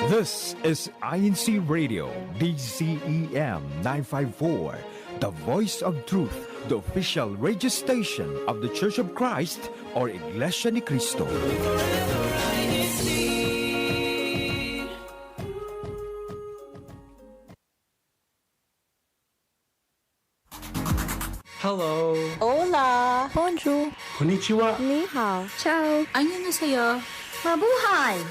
This is INCRadio, DCEM 954, the voice of truth, the official radio station of the Church of Christ or Iglesianicristo. Hello. Hola! Bonjour! Konnichiwa. Ni hao! Ciao! Annyeonghaseyo. Mabuhay!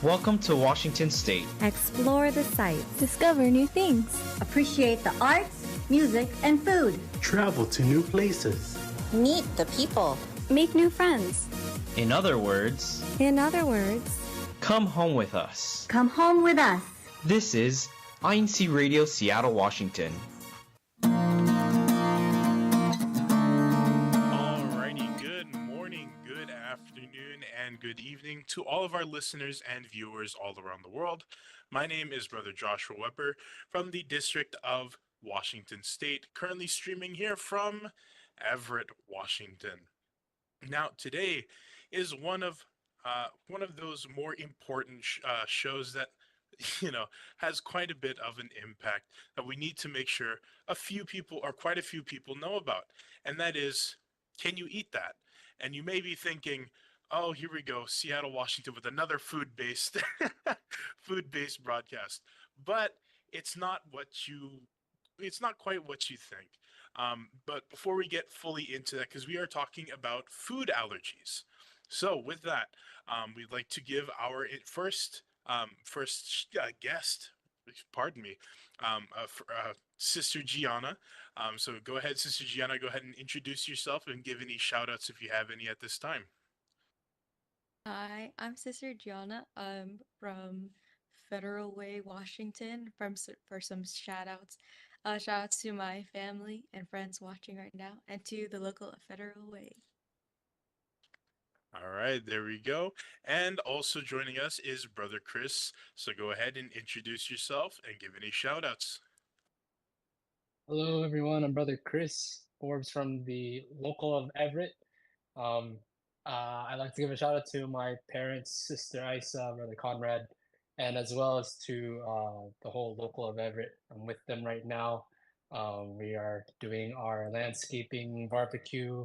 Welcome to Washington State. Explore the sights. Discover new things. Appreciate the arts, music, and food. Travel to new places. Meet the people. Make new friends. In other words, come home with us. Come home with us. This is INCRadio Seattle, Washington. Alrighty, good morning, good afternoon, and good evening to all of our listeners and viewers all around the world. My name is Brother Joshua Weber from the District of Washington State, currently streaming here from Everett, Washington. Now, today is one of those more important shows that has quite a bit of an impact that we need to make sure quite a few people know about, and that is, can you eat that? And you may be thinking, oh, here we go, Seattle, Washington, with another food-based broadcast. But it's not quite what you think. But before we get fully into that, because we are talking about food allergies. So with that, we'd like to give our first guest, pardon me, Sister Gianna. So go ahead, Sister Gianna, go ahead and introduce yourself and give any shout outs if you have any at this time. Hi, I'm Sister Gianna. I'm from Federal Way, Washington. For some shout outs. Shout outs to my family and friends watching right now, and to the local Federal Way. All right, there we go. And also joining us is Brother Chris. So go ahead and introduce yourself and give any shout outs. Hello, everyone. I'm Brother Chris Forbes from the local of Everett. I'd like to give a shout out to my parents, Sister Isa, Brother Conrad, and as well as to the whole local of Everett. I'm with them right now. We are doing our landscaping, barbecue,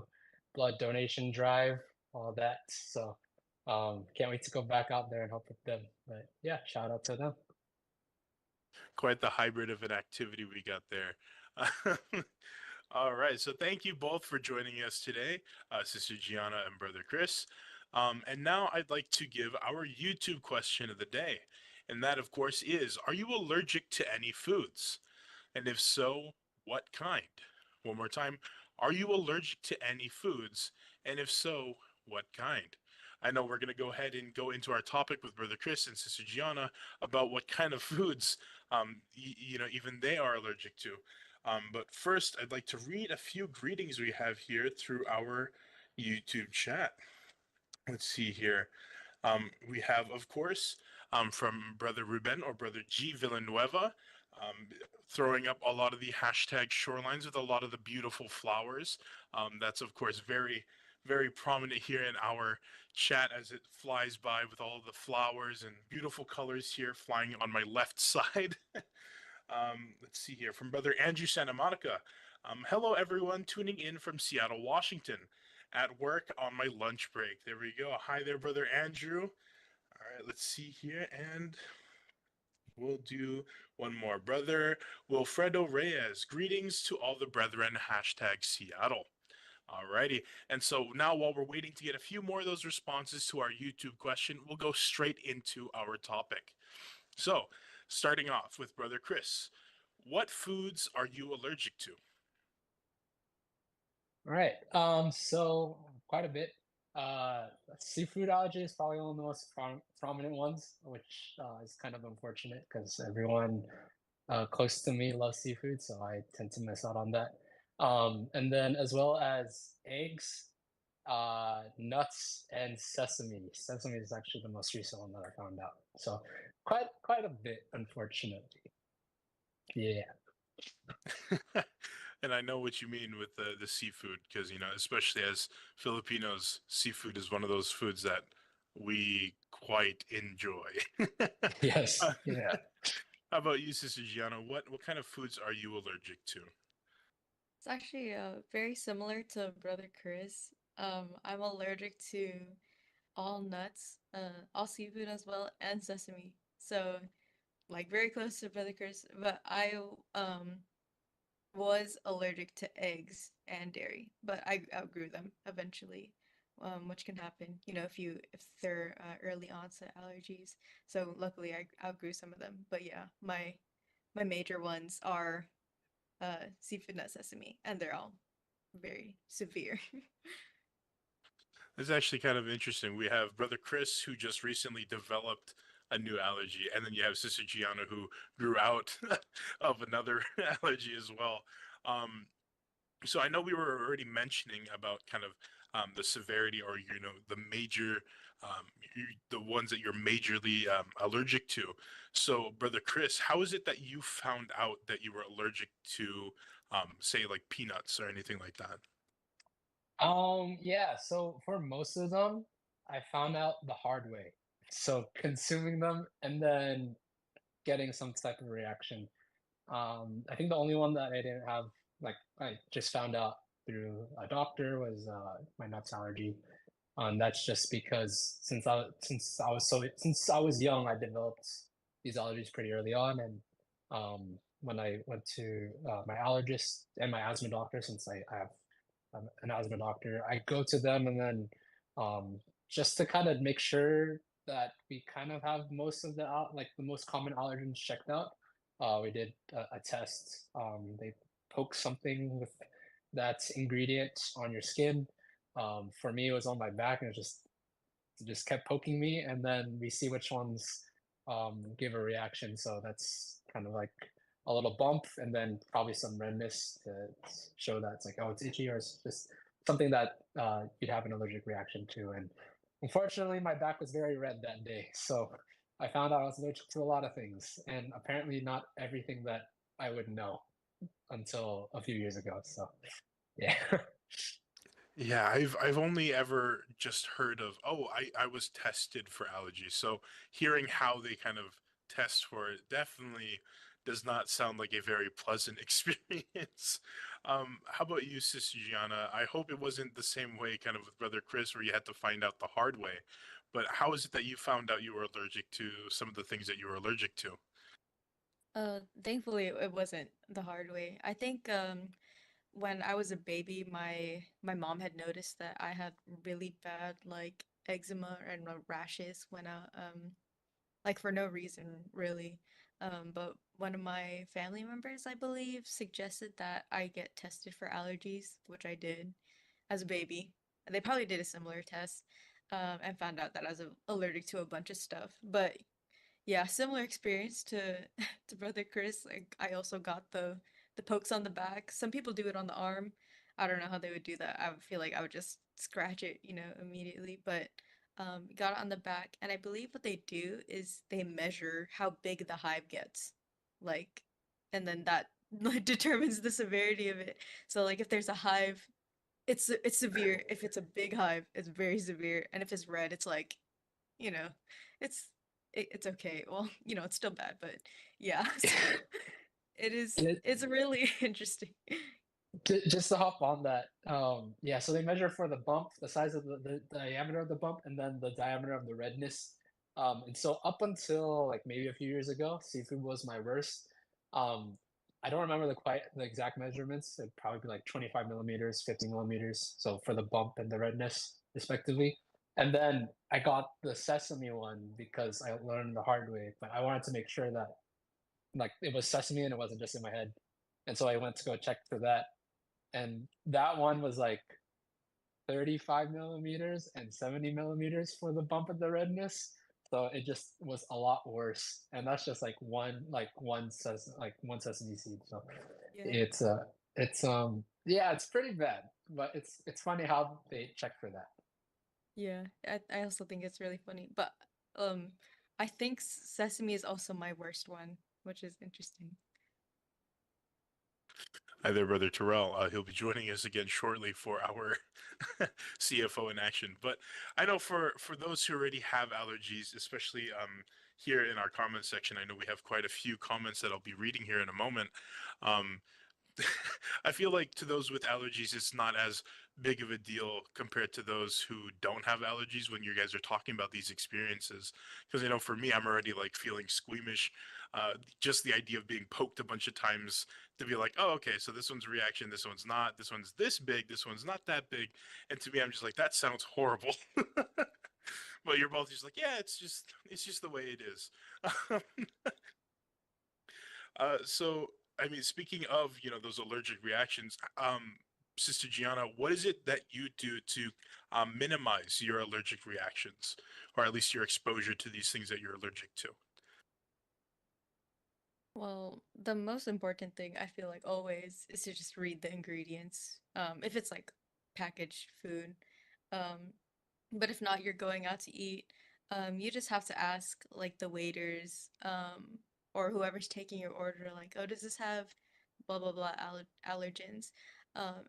blood donation drive, all that. So can't wait to go back out there and help with them. But yeah, shout out to them. Quite the hybrid of an activity we got there. All right, so thank you both for joining us today, Sister Gianna and Brother Chris. And now I'd like to give our YouTube question of the day. And that, of course, is, are you allergic to any foods? And if so, what kind? One more time, are you allergic to any foods? And if so, what kind? I know we're going to go ahead and go into our topic with Brother Chris and Sister Gianna about what kind of foods, even they are allergic to. But first, I'd like to read a few greetings we have here through our YouTube chat. Let's see here. We have, of course, from Brother Ruben or Brother G. Villanueva, throwing up a lot of the hashtag shorelines with a lot of the beautiful flowers. That's, of course, very, very prominent here in our chat as it flies by with all of the flowers and beautiful colors here flying on my left side. Let's see here from Brother Andrew Santa Monica. Hello, everyone tuning in from Seattle, Washington, at work on my lunch break. There we go. Hi there, Brother Andrew. All right, let's see here, and we'll do one more. Brother Wilfredo Reyes, greetings to all the brethren, hashtag Seattle. Alrighty, and so now while we're waiting to get a few more of those responses to our YouTube question, we'll go straight into our topic. So, starting off with Brother Chris, what foods are you allergic to? All right. So quite a bit. Seafood allergies, probably one of the most prominent ones, which is kind of unfortunate because everyone close to me loves seafood, so I tend to miss out on that. And then as well as eggs, nuts, and sesame. Sesame is actually the most recent one that I found out. So quite a bit, unfortunately. Yeah. And I know what you mean with the seafood because, especially as Filipinos, seafood is one of those foods that we quite enjoy. Yes, Uh, yeah. How about you, Sister Gianna? What kind of foods are you allergic to? It's actually very similar to Brother Chris. I'm allergic to all nuts, all seafood as well, and sesame. So like very close to Brother Chris, but I um was allergic to eggs and dairy, but I outgrew them eventually, which can happen, if they're early onset allergies. So luckily I outgrew some of them. But yeah, my major ones are seafood, nut, sesame, and they're all very severe. It's actually kind of interesting. We have Brother Chris, who just recently developed a new allergy, and then you have Sister Gianna, who grew out of another allergy as well. Um, so I know we were already mentioning about kind of the severity or the major the ones that you're majorly allergic to. So brother Chris, how is it that you found out that you were allergic to say like peanuts or anything like that? Yeah, so for most of them, I found out the hard way. So consuming them and then getting some type of reaction. I think the only one that I didn't have, like I just found out through a doctor, was my nuts allergy. That's just because since I was young, I developed these allergies pretty early on, and when I went to my allergist and my asthma doctor, since I have an asthma doctor, I go to them, and then um, just to kind of make sure that we kind of have most of like the most common allergens checked out. We did a test. They poke something with that ingredient on your skin. For me, it was on my back, and it just kept poking me, and then we see which ones give a reaction. So that's kind of like a little bump, and then probably some redness to show that it's like, oh, it's itchy, or it's just something that you'd have an allergic reaction to. And unfortunately, my back was very red that day, so I found out I was allergic to a lot of things, and apparently not everything that I would know until a few years ago. So yeah. Yeah, I've only ever just heard of, oh, I was tested for allergies. So hearing how they kind of test for it definitely does not sound like a very pleasant experience. How about you, Sister Gianna? I hope it wasn't the same way kind of with Brother Chris where you had to find out the hard way. But how is it that you found out you were allergic to some of the things that you were allergic to? Thankfully it wasn't the hard way. I think when I was a baby, my mom had noticed that I had really bad like eczema and rashes when I like for no reason really. But one of my family members, I believe, suggested that I get tested for allergies, which I did as a baby. And they probably did a similar test, and found out that I was allergic to a bunch of stuff. But yeah, similar experience to to Brother Chris. Like I also got the pokes on the back. Some people do it on the arm. I don't know how they would do that. I would feel like I would just scratch it, immediately. But got it on the back, and I believe what they do is they measure how big the hive gets, like, and then that like determines the severity of it. So like if there's a hive, it's severe. If it's a big hive, it's very severe, and if it's red, it's like, you know, it's it's okay. Well, it's still bad, but yeah. So it, it's really interesting. just to hop on that, yeah, so they measure for the bump, the size of the diameter of the bump, and then the diameter of the redness. And so up until like maybe a few years ago, seafood was my worst. Um, I don't remember the exact measurements. It'd probably be like 25 millimeters, 50 millimeters. So for the bump and the redness, respectively. And then I got the sesame one because I learned the hard way, but I wanted to make sure that like it was sesame and it wasn't just in my head. And so I went to go check for that, and that one was like 35 millimeters and 70 millimeters for the bump and the redness. So it just was a lot worse, and that's just like one sesame seed. So Yeah. it's yeah, it's pretty bad, but it's funny how they check for that. Yeah. I also think it's really funny, but um I think sesame is also my worst one, which is interesting. Hi there, Brother Terrell. He'll be joining us again shortly for our CFO in action. But I know for those who already have allergies, especially here in our comment section, I know we have quite a few comments that I'll be reading here in a moment. Um, I feel like to those with allergies, it's not as big of a deal compared to those who don't have allergies when you guys are talking about these experiences. Because I know for me, I'm already like feeling squeamish. Just the idea of being poked a bunch of times to be like, oh, okay, so this one's a reaction, this one's not, this one's this big, this one's not that big. And to me, I'm just like, that sounds horrible. But you're both just like, yeah, it's just the way it is. So I mean, speaking of, those allergic reactions, Sister Gianna, what is it that you do to minimize your allergic reactions, or at least your exposure to these things that you're allergic to? Well, the most important thing I feel like always is to just read the ingredients. If it's like packaged food. Um, but if not, you're going out to eat. You just have to ask like the waiters, or whoever's taking your order, like, oh, does this have blah blah blah allergens?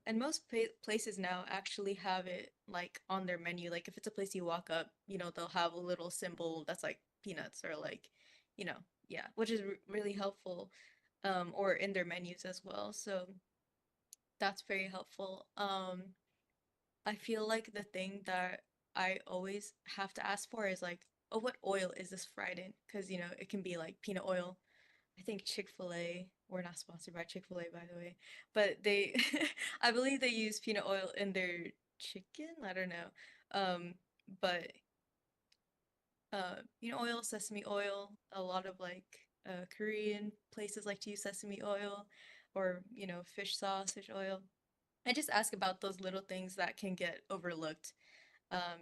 And most places now actually have it like on their menu. Like if it's a place you walk up, they'll have a little symbol that's like peanuts or like, you know, yeah, which is really helpful. Or in their menus as well. So that's very helpful. I feel like the thing that I always have to ask for is like, oh, what oil is this fried in? Because, it can be like peanut oil. I think Chick-fil-A, we're not sponsored by Chick-fil-A, by the way, but I believe they use peanut oil in their chicken. I don't know. But peanut oil, sesame oil, a lot of like Korean places like to use sesame oil or, fish sauce, fish oil. I just ask about those little things that can get overlooked,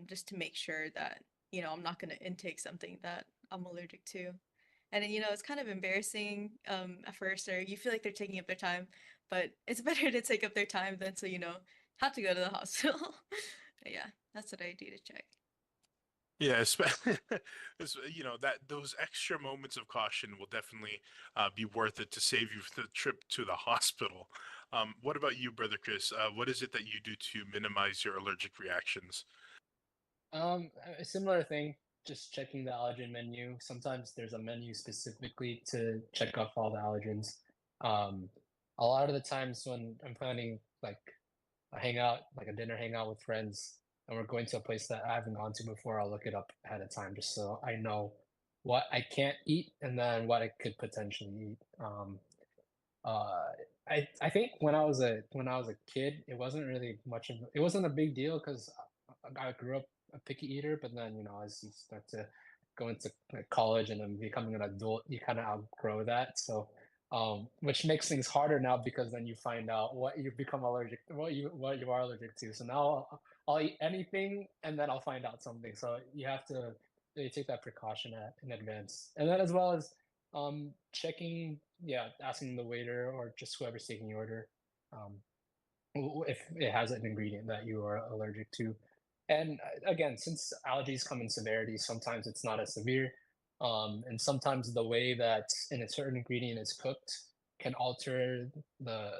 just to make sure that, I'm not going to intake something that I'm allergic to. And then, it's kind of embarrassing at first, or you feel like they're taking up their time, but it's better to take up their time than to, have to go to the hospital. Yeah, that's what I do to check. Yeah, that those extra moments of caution will definitely be worth it to save you the trip to the hospital. What about you, Brother Chris? What is it that you do to minimize your allergic reactions? A similar thing, just checking the allergen menu. Sometimes there's a menu specifically to check off all the allergens. Um, a lot of the times when I'm planning like a hangout, like a dinner hangout with friends, and we're going to a place that I haven't gone to before, I'll look it up ahead of time just so I know what I can't eat and then what I could potentially eat. Uh, I think when I was a kid, it wasn't really it wasn't a big deal because I grew up a picky eater. But then as you start to go into like, college and then becoming an adult, you kind of outgrow that. So which makes things harder now because then you find out what you become allergic, what you are allergic to. So now I'll eat anything and then I'll find out something. So you have to really take that precaution in advance, and then as well as checking, yeah, asking the waiter or just whoever's taking your order, um, if it has an ingredient that you are allergic to. And again, since allergies come in severity, sometimes it's not as severe. And sometimes the way that in a certain ingredient is cooked can alter the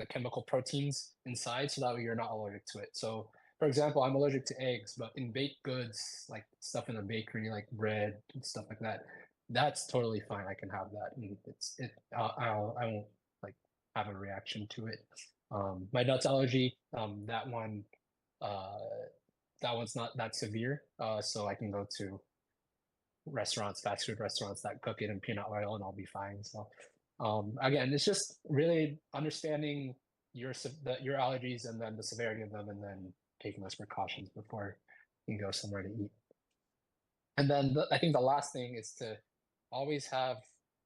chemical proteins inside so that way you're not allergic to it. So for example, I'm allergic to eggs, but in baked goods, like stuff in a bakery, like bread and stuff like that, that's totally fine. I can have that, and I won't like have a reaction to it. My nuts allergy, uh, that one's not that severe. So I can go to restaurants, fast food restaurants that cook it in peanut oil, and I'll be fine. So, again, it's just really understanding your allergies and then the severity of them, and then taking those precautions before you go somewhere to eat. And then I think the last thing is to always have,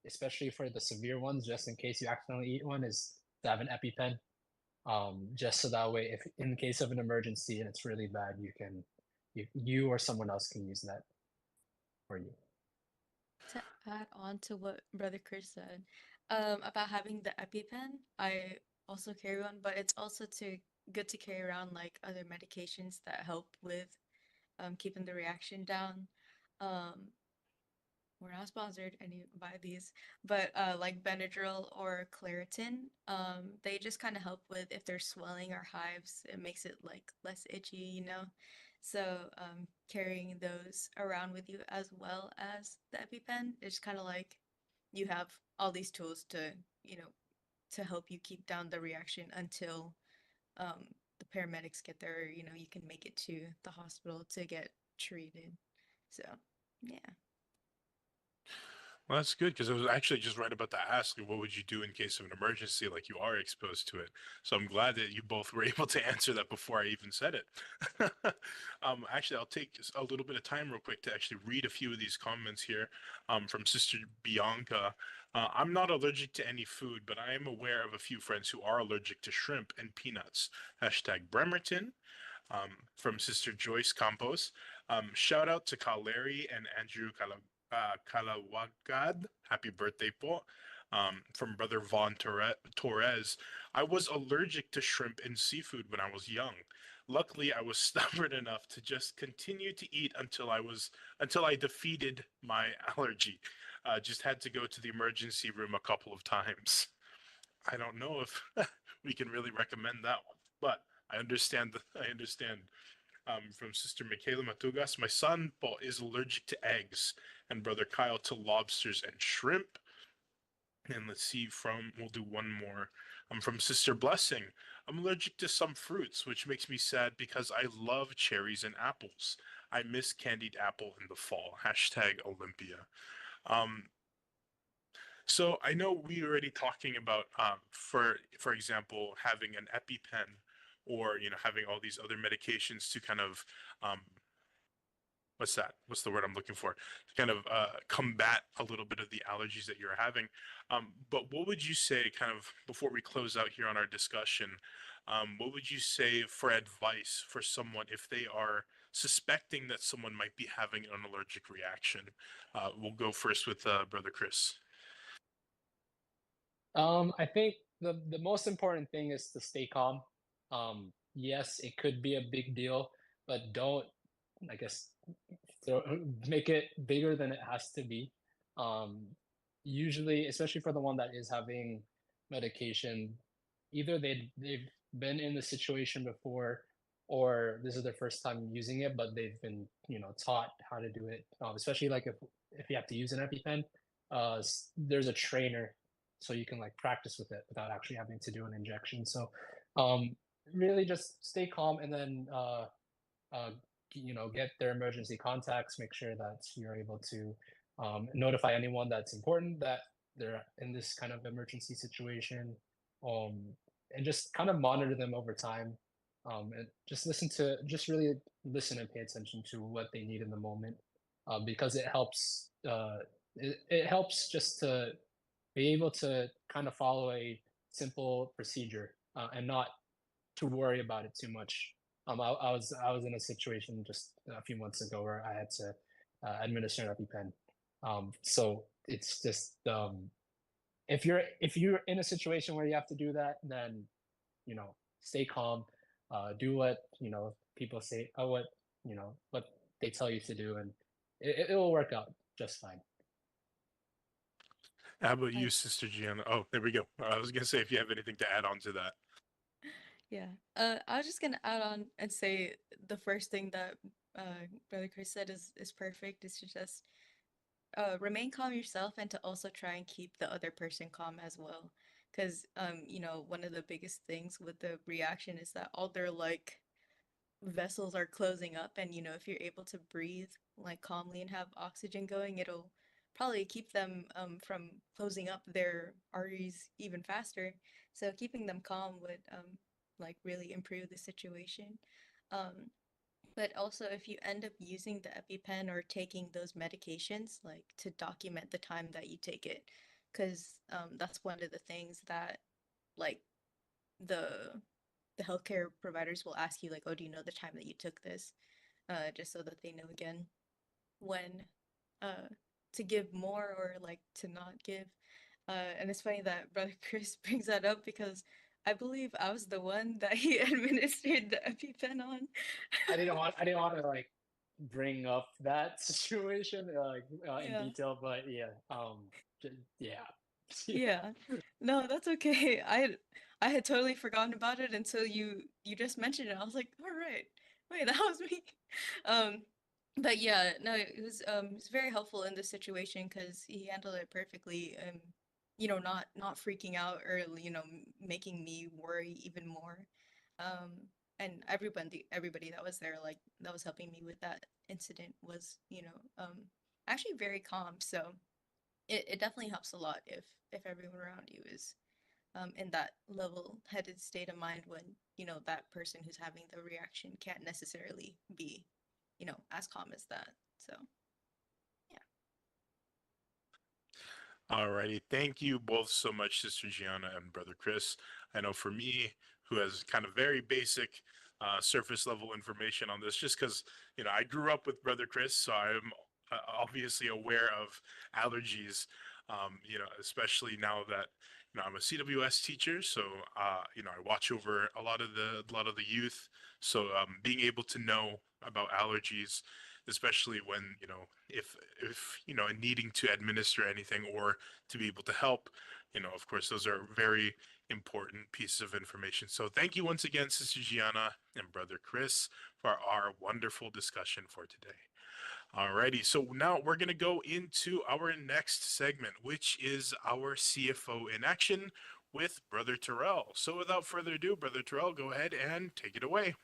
especially for the severe ones, just in case you accidentally eat one, is to have an EpiPen, just so that way, if in case of an emergency and it's really bad, you or someone else can use that for you. To add on to what Brother Chris said, about having the EpiPen, I also carry one, but it's also good to carry around like other medications that help with keeping the reaction down. Um, we're not sponsored any by these, but like Benadryl or Claritin, they just kind of help with if there's swelling or hives. It makes it like less itchy, you know. So carrying those around with you as well as the EpiPen, it's kind of like you have all these tools to, you know, to help you keep down the reaction until um, the paramedics get there. You know, you can make it to the hospital to get treated. So, yeah. Well, that's good because I was actually just right about to ask you, what would you do in case of an emergency, like you are exposed to it. So I'm glad that you both were able to answer that before I even said it. Actually, I'll take a little bit of time real quick to actually read a few of these comments here from Sister Bianca. I'm not allergic to any food, but I am aware of a few friends who are allergic to shrimp and peanuts. Hashtag Bremerton. From Sister Joyce Campos. Shout out to Kaleri and Andrew Kalawagad. Happy birthday, po. From Brother Von Torres. I was allergic to shrimp and seafood when I was young. Luckily, I was stubborn enough to just continue to eat until I defeated my allergy. Just had to go to the emergency room a couple of times. I don't know if we can really recommend that one, but I understand. I understand. From Sister Michaela Matugas, my son Paul is allergic to eggs, and Brother Kyle to lobsters and shrimp. And let's see, we'll do one more. From Sister Blessing, I'm allergic to some fruits, which makes me sad because I love cherries and apples. I miss candied apple in the fall. Hashtag Olympia. Um, so I know we were already talking about, for example, having an EpiPen, or having all these other medications to kind of um, what's that? What's the word I'm looking for? To kind of combat a little bit of the allergies that you're having. But what would you say, kind of before we close out here on our discussion? What would you say for advice for someone if they are suspecting that someone might be having an allergic reaction? We'll go first with Brother Chris. I think the most important thing is to stay calm. Yes, it could be a big deal, but don't, I guess, make it bigger than it has to be. Um, Usually, especially for the one that is having medication, either they've been in the situation before, or this is their first time using it, but they've been taught how to do it. Especially like if you have to use an EpiPen, there's a trainer, so you can like practice with it without actually having to do an injection. So um, really just stay calm, and then uh, get their emergency contacts, make sure that you're able to notify anyone that's important that they're in this kind of emergency situation, um, and just kind of monitor them over time, and just really listen and pay attention to what they need in the moment, because it helps just to be able to kind of follow a simple procedure, and not to worry about it too much. I was in a situation just a few months ago where I had to administer an EpiPen. So it's just, if you're in a situation where you have to do that, then stay calm, do what people say, what they tell you to do, and it will work out just fine. How about you, Sister Gianna? Oh, there we go. I was gonna say if you have anything to add on to that. Yeah. I was just gonna add on and say the first thing that Brother Chris said is perfect. Is to just remain calm yourself and to also try and keep the other person calm as well. Because one of the biggest things with the reaction is that all their like vessels are closing up, and if you're able to breathe like calmly and have oxygen going, it'll probably keep them from closing up their arteries even faster. So keeping them calm would like really improve the situation. um but also, if you end up using the EpiPen or taking those medications, like to document the time that you take it, because that's one of the things that like the the healthcare providers will ask you, like, oh, do you know the time that you took this? Just so that they know again when uh to give more or like to not give. And it's funny that Brother Chris brings that up because I believe I was the one that he administered the EpiPen on. I didn't want to like bring up that situation in Yeah. detail, but yeah, yeah. Yeah. No, that's okay. I had totally forgotten about it until you just mentioned it. I was like, all right. Wait, that was me. Um, but yeah, no, it was very helpful in this situation because he handled it perfectly. Not freaking out or making me worry even more. Um, and everybody that was there, like that was helping me with that incident was, actually very calm. So it definitely helps a lot if everyone around you is in that level-headed state of mind when that person who's having the reaction can't necessarily be as calm as that. So yeah. Alrighty, thank you both so much, Sister Gianna and Brother Chris. I know for me, who has kind of very basic surface level information on this, just because I grew up with Brother Chris, so I'm obviously aware of allergies. Especially now that I'm a CWS teacher, so I watch over a lot of the youth. So being able to know about allergies, especially when if needing to administer anything or to be able to help, of course those are very important pieces of information. So thank you once again, Sister Gianna and Brother Chris, for our wonderful discussion for today. Alrighty, so now we're going to go into our next segment, which is our CFO in action with Brother Terrell. So without further ado, Brother Terrell, go ahead and take it away.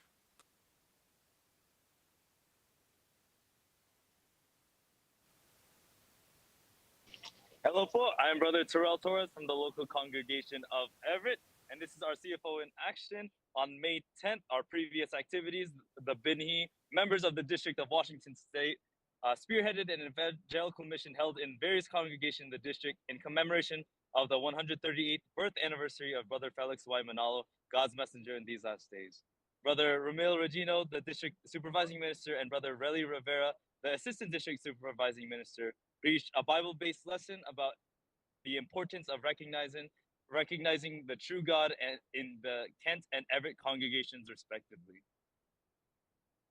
Hello po, I am Brother Terrell Torres from the local congregation of Everett, and this is our CFO in action. On May 10th, our previous activities, the Binhi members of the District of Washington State spearheaded an evangelical mission held in various congregations in the district in commemoration of the 138th birth anniversary of Brother Felix Y. Manalo, God's messenger in these last days. Brother Ramil Regino, the district supervising minister, and Brother Relly Rivera, the assistant district supervising minister, preached a Bible-based lesson about the importance of recognizing the true God and in the Kent and Everett congregations, respectively.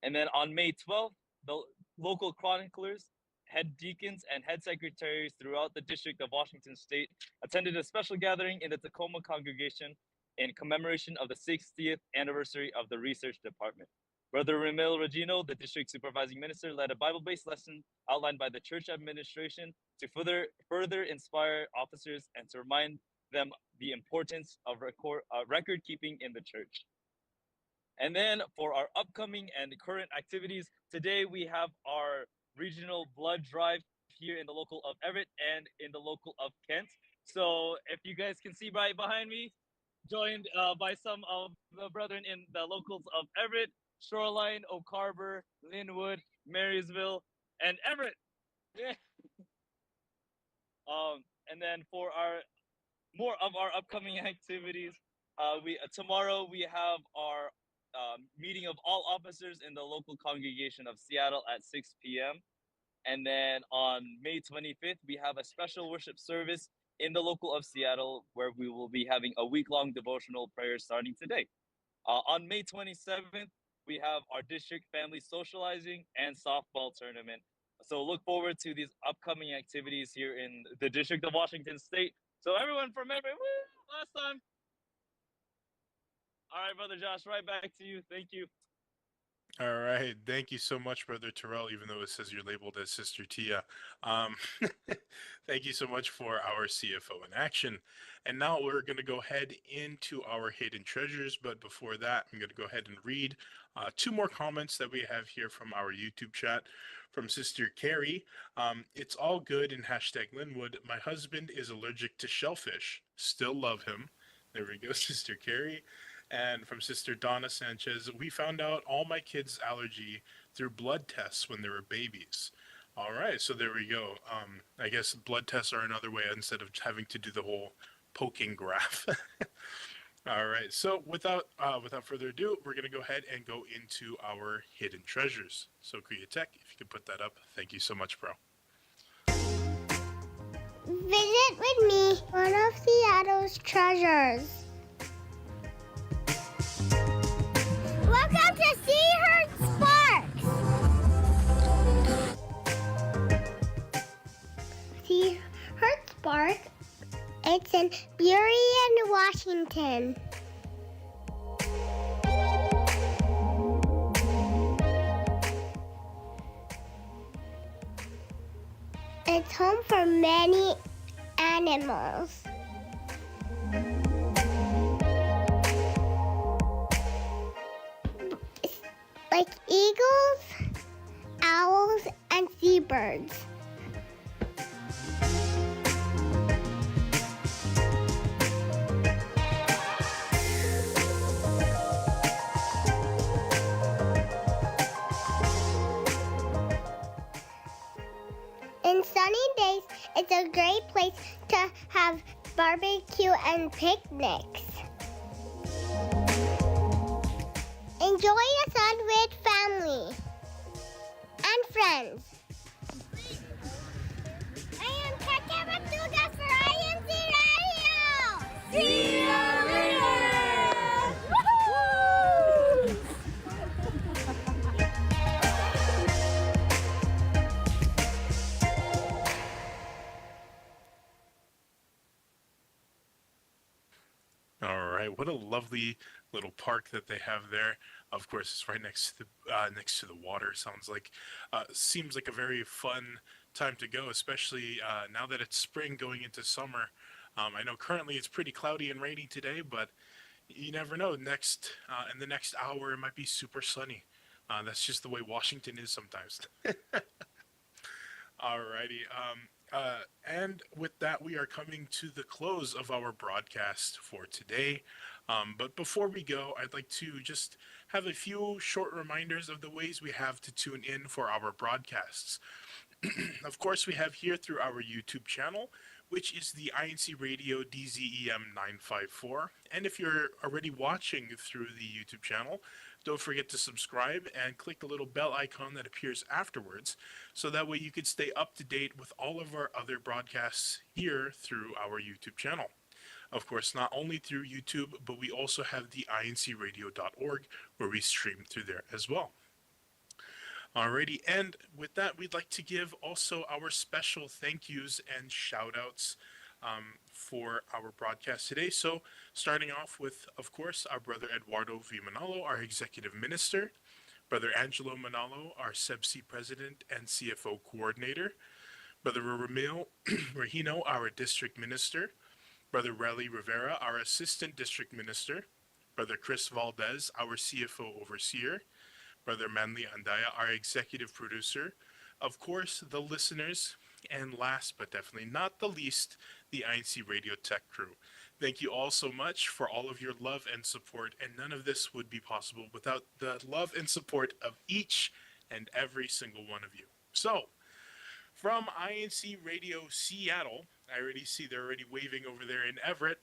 And then on May 12th, the local chroniclers, head deacons, and head secretaries throughout the District of Washington State attended a special gathering in the Tacoma congregation in commemoration of the 60th anniversary of the research department. Brother Ramil Regino, the district supervising minister, led a Bible-based lesson outlined by the church administration to further inspire officers and to remind them the importance of record keeping in the church. And then for our upcoming and current activities, today we have our regional blood drive here in the local of Everett and in the local of Kent. So if you guys can see right behind me, joined by some of the brethren in the locals of Everett, Shoreline, Oak Harbor, Linwood, Marysville, and Everett. Yeah. And then for more of our upcoming activities, tomorrow we have our meeting of all officers in the local congregation of Seattle at 6 p.m. And then on May 25th, we have a special worship service in the local of Seattle where we will be having a week-long devotional prayer starting today. On May 27th, we have our district family socializing and softball tournament. So look forward to these upcoming activities here in the District of Washington State. So everyone from Everett, woo, last time. All right, Brother Josh, right back to you. Thank you. All right. Thank you so much, Brother Terrell, even though it says you're labeled as Sister Tia. Thank you so much for our CFO in action. And now we're going to go ahead into our hidden treasures. But before that, I'm going to go ahead and read two more comments that we have here from our YouTube chat. From Sister Carrie, it's all good in #Linwood. My husband is allergic to shellfish. Still love him. There we go, Sister Carrie. And from Sister Donna Sanchez, we found out all my kids' allergy through blood tests when they were babies. All right, so there we go. I guess blood tests are another way instead of having to do the whole poking graph. All right, so without further ado, we're going to go ahead and go into our hidden treasures. So Kriya Tech, if you could put that up. Thank you so much, bro. Visit with me one of Seattle's treasures. Welcome to Sea Herd Sparks. in Burien, Washington. It's home for many animals. Like eagles, owls, and seabirds. In sunny days, it's a great place to have barbecue and picnics. Enjoy the sun with family and friends. I am Tata Matuga for INC Radio. See you later! Woohoo! All right, what a lovely little park that they have there. Of course, it's right next to the water. Sounds like, seems like a very fun time to go, especially now that it's spring going into summer. I know currently it's pretty cloudy and rainy today, but you never know. In the next hour, it might be super sunny. That's just the way Washington is sometimes. Alrighty. And with that, we are coming to the close of our broadcast for today. But before we go, I'd like to just have a few short reminders of the ways we have to tune in for our broadcasts. Of course, we have here through our YouTube channel, which is the INC Radio DZEM 954. And if you're already watching through the YouTube channel, don't forget to subscribe and click the little bell icon that appears afterwards, so that way you can stay up to date with all of our other broadcasts here through our YouTube channel. Of course, not only through YouTube, but we also have the INCradio.org where we stream through there as well. Alrighty, and with that, we'd like to give also our special thank yous and shout outs for our broadcast today. So starting off with, of course, our brother Eduardo V. Manalo, our executive minister, brother Angelo Manalo, our SEBC president and CFO coordinator, brother Ramil Regino, our district minister, brother Relly Rivera, our assistant district minister, brother Chris Valdez, our CFO overseer, brother Manly Andaya, our executive producer, of course, the listeners, and last but definitely not the least, the INC Radio Tech crew. Thank you all so much for all of your love and support, and none of this would be possible without the love and support of each and every single one of you. So, from INC Radio Seattle, I already see they're already waving over there in Everett.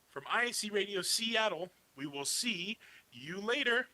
From INC Radio Seattle, we will see you later.